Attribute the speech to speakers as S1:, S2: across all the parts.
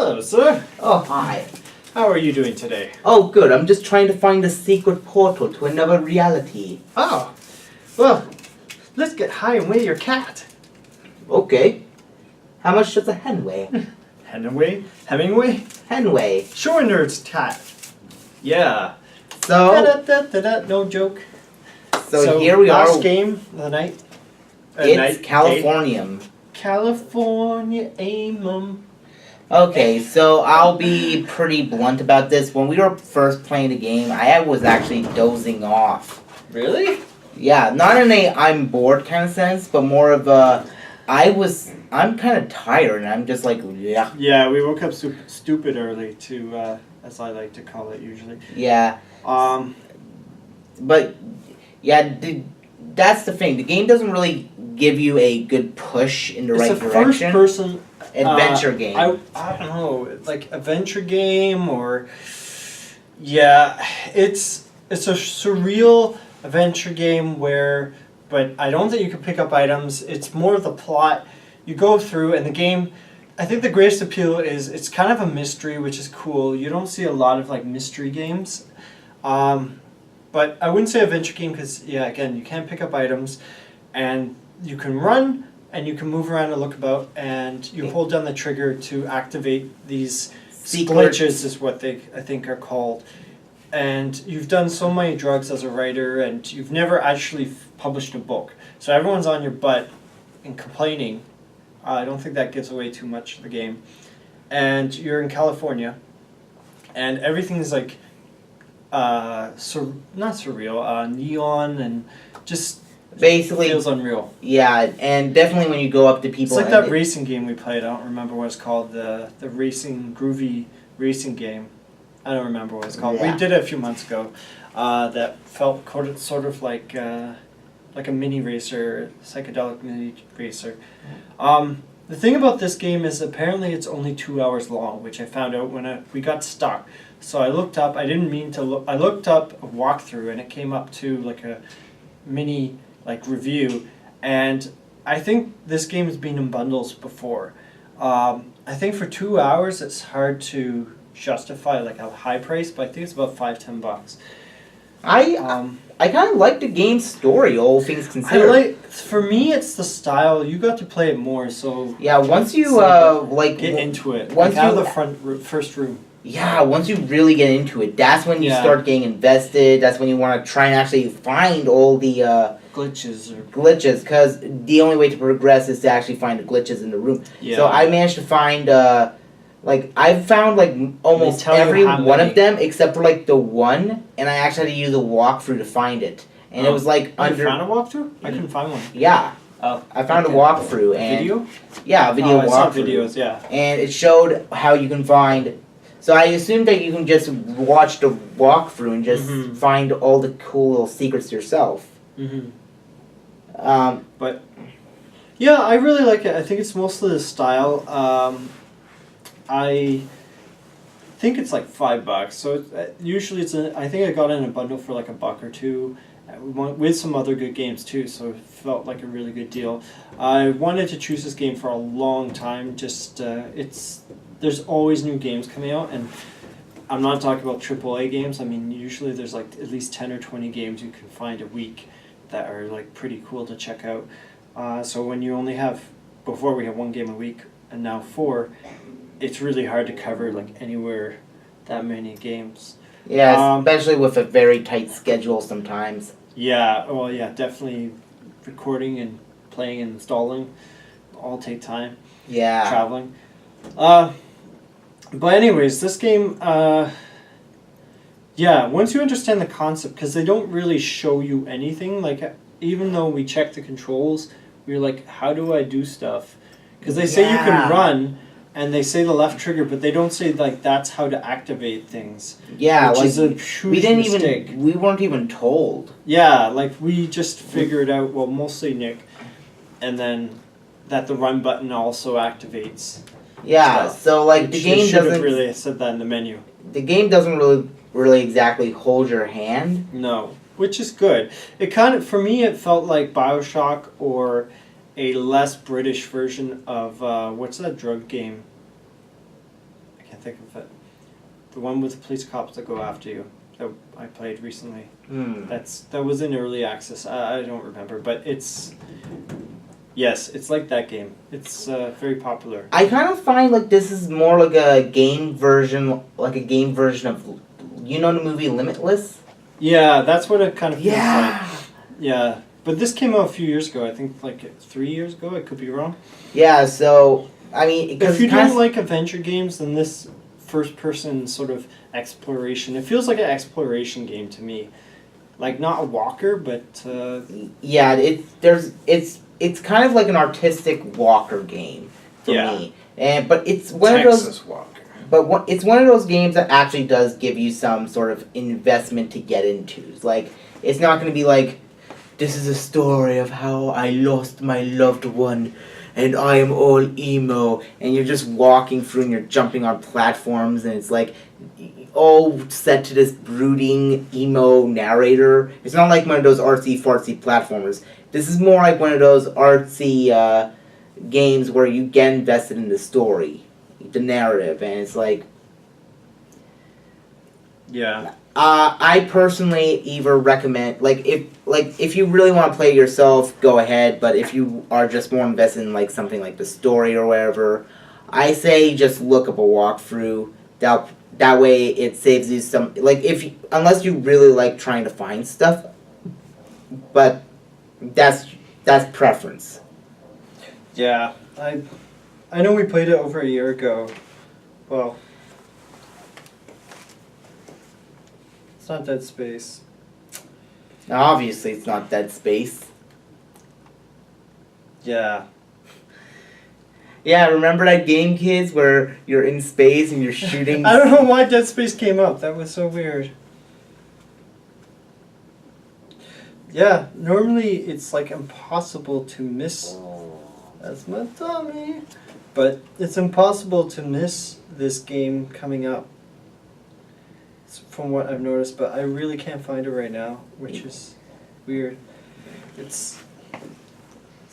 S1: Hello, sir.
S2: Oh, hi.
S1: How are you doing today?
S2: Oh, good. I'm just trying to find a secret portal to another reality.
S1: Oh, well, let's get high and weigh your cat.
S2: Okay. How much does a hen weigh?
S1: Hemingway? Hemingway?
S2: Hen weigh.
S1: Sure, nerd's cat. Yeah.
S2: So,
S1: Da-da-da-da-da, no joke.
S2: so here we are.
S1: Last game of the night.
S2: It's Californium.
S1: California Amum.
S2: Okay, so I'll be pretty blunt about this. When we were first playing the game, I was actually dozing off.
S1: Really?
S2: Yeah, not in a I'm bored kind of sense, but more of a I'm kind of tired and I'm just like, yeah.
S1: Yeah, we woke up stupid early to, as I like to call it usually.
S2: Yeah. But, yeah, that's the thing. The game doesn't really give you a good push in the right direction.
S1: It's a first-person
S2: adventure game.
S1: I don't know, like adventure game or it's a surreal adventure game but I don't think you can pick up items. It's more of the plot. You go through and the game. I think the greatest appeal is it's kind of a mystery, which is cool. You don't see a lot of like mystery games, but I wouldn't say adventure game because again you can't pick up items, and you can run. And you can move around and look about, and you hold down the trigger to activate these glitches, is what I think are called. And you've done so many drugs as a writer, and you've never actually published a book. So everyone's on your butt and complaining. I don't think that gives away too much of the game. And you're in California, and everything is like, not surreal, neon, and just...
S2: Basically,
S1: feels unreal.
S2: Yeah, and definitely when you go up to people...
S1: It's like that racing game we played. I don't remember what it's called. The groovy racing game. I don't remember what it's called.
S2: Yeah.
S1: We did it a few months ago. That felt sort of like a mini racer, psychedelic mini racer. The thing about this game is apparently it's only 2 hours long, which I found out when we got stuck. So I looked up. I didn't mean to look. I looked up a walkthrough, and it came up to like a mini review, and I think this game has been in bundles before. I think for 2 hours it's hard to justify like a high price, but I think it's about $5-10.
S2: I kind of like the game's story, all things considered.
S1: For me, it's the style. You got to play it more, so
S2: yeah. Once you
S1: get into it,
S2: once
S1: out of the first room.
S2: Yeah, once you really get into it, that's when you start getting invested. That's when you want to try and actually find all the glitches, because the only way to progress is to actually find the glitches in the room. Yeah. So I managed to find, I've found almost every one of them except for the one, and I actually had to use a walkthrough to find it. And it was under.
S1: You found a walkthrough? I couldn't find one.
S2: Yeah.
S1: Oh,
S2: I found a walkthrough. And
S1: video?
S2: Yeah, a video walkthrough.
S1: I saw videos, yeah.
S2: And it showed how you can find. So I assumed that you can just watch the walkthrough and just find all the cool little secrets yourself.
S1: But yeah, I really like it. I think it's mostly the style. I think it's like $5. So usually I think I got it in a bundle for like $1 or $2, with some other good games too. So it felt like a really good deal. I wanted to choose this game for a long time. Just there's always new games coming out, and I'm not talking about AAA games. I mean, usually there's like at least 10 or 20 games you can find a week that are like pretty cool to check out. So when you only have, before we had 1 game a week and now 4, it's really hard to cover like anywhere that many games.
S2: Yeah, especially with a very tight schedule sometimes.
S1: Yeah, well, yeah, definitely recording and playing and installing all take time.
S2: Yeah.
S1: Traveling. But anyways, this game, once you understand the concept, because they don't really show you anything, like, even though we check the controls, we're like, how do I do stuff? Because they say you can run, and they say the left trigger, but they don't say, like, that's how to activate things.
S2: Yeah,
S1: which is a huge mistake.
S2: We weren't even told.
S1: Yeah, like, we just figured out, well, mostly Nick, and then that the run button also activates.
S2: Yeah, so the game
S1: should have really said that in the menu.
S2: The game doesn't really exactly hold your hand.
S1: No, which is good. It kind of, for me, it felt like BioShock or a less British version of what's that drug game? think of it. The one with the police cops that go after you. That I played recently. That was in early access. I don't remember, but it's like that game. It's very popular.
S2: I kind of find like this is more like a game version of you know the movie Limitless.
S1: Yeah, that's what it kind of feels
S2: Yeah.
S1: like. Yeah, but this came out a few years ago. I think like 3 years ago. I could be wrong.
S2: Yeah. So I mean,
S1: If you don't like adventure games, then this first-person sort of exploration. It feels like an exploration game to me, like not a walker, but
S2: yeah, it's kind of like an artistic walker game for me, but it's one of those.
S1: Walker.
S2: But it's one of those games that actually does give you some sort of investment to get into. It's like it's not going to be like, this is a story of how I lost my loved one. And I am all emo, and you're just walking through and you're jumping on platforms, and it's like all set to this brooding emo narrator. It's not like one of those artsy fartsy platformers. This is more like one of those artsy games where you get invested in the story, the narrative, and it's like.
S1: Yeah.
S2: I personally either recommend if you really want to play it yourself, go ahead. But if you are just more invested in like something like the story or whatever, I say just look up a walkthrough. That way it saves you some unless you really like trying to find stuff. But that's preference.
S1: Yeah, I know we played it over a year ago. Well. It's not Dead Space.
S2: Now, obviously, it's not Dead Space.
S1: Yeah.
S2: Yeah, remember that game, kids, where you're in space and you're shooting...
S1: I don't know why Dead Space came up. That was so weird. Yeah, normally it's like impossible to miss... That's my tummy. But it's impossible to miss this game coming up. From what I've noticed, but I really can't find it right now, which is weird. It's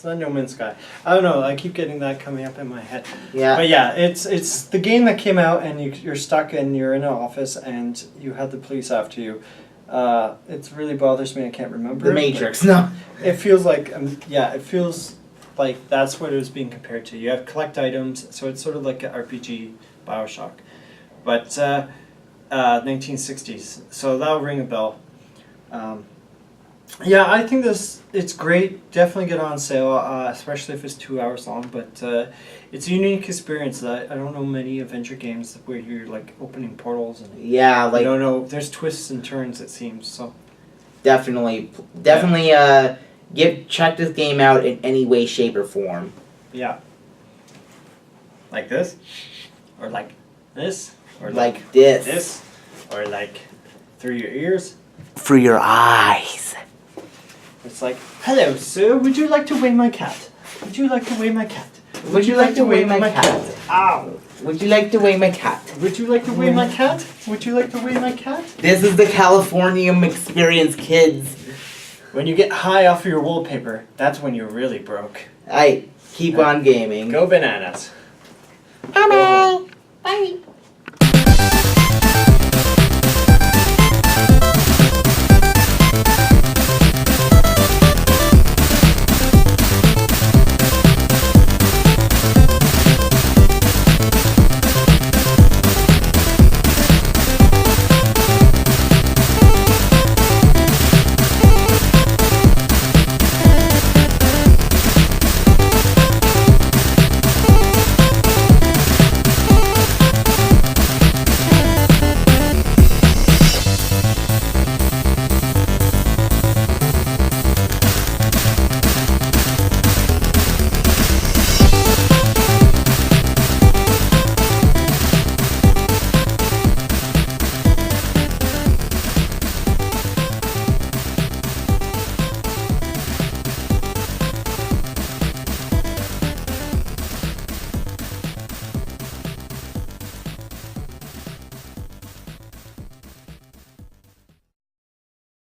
S1: not No Man's Sky. I don't know. I keep getting that coming up in my head.
S2: Yeah.
S1: But yeah, it's the game that came out and you're stuck and you're in an office and you have the police after you. It really bothers me. I can't remember.
S2: The Matrix. No.
S1: It feels like it feels like that's what it was being compared to. You have collect items, so it's sort of like an RPG, BioShock, but. 1960s, so that'll ring a bell. Yeah, I think it's great. Definitely get on sale, especially if it's 2 hours long. But it's a unique experience. I don't know many adventure games where you're like opening portals and I don't know. There's twists and turns. It seems so.
S2: Definitely. Check this game out in any way, shape, or form.
S1: Yeah. Like this, or like this. Or
S2: like this.
S1: This. Or like through your ears.
S2: Through your eyes.
S1: It's like, hello, sir. Would you like to weigh my cat? Would you like to weigh my cat?
S2: Would you like to weigh my cat?
S1: Ow.
S2: Would you like to weigh my cat?
S1: Would you like to weigh my cat? Would you like to weigh my cat?
S2: This is the Californium experience, kids.
S1: When you get high off of your wallpaper, that's when you're really broke.
S2: Keep on gaming.
S1: Go bananas.
S2: Bye. Bye.